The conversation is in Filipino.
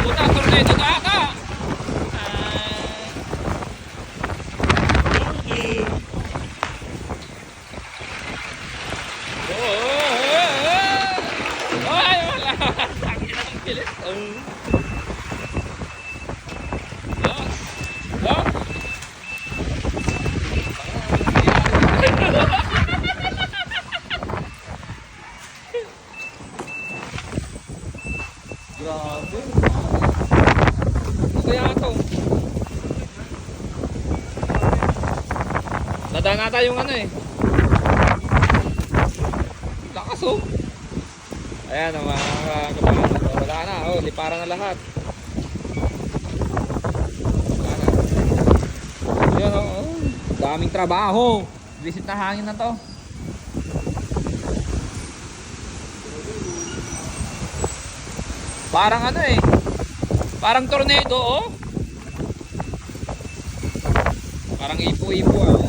Puta, tornado ka ata. Ay, wala. Sabi na ng pilit. Grabe. Ano kaya ito? Nadaan nata yung ano eh. Lakas oh. Ayan o mga kabahan. Wala na. Oh, liparan na lahat. Wala na. Yun oh. Daming trabaho. Visit na hangin na to. Parang ano eh. Parang tornado oh. Parang ipo-ipo ah.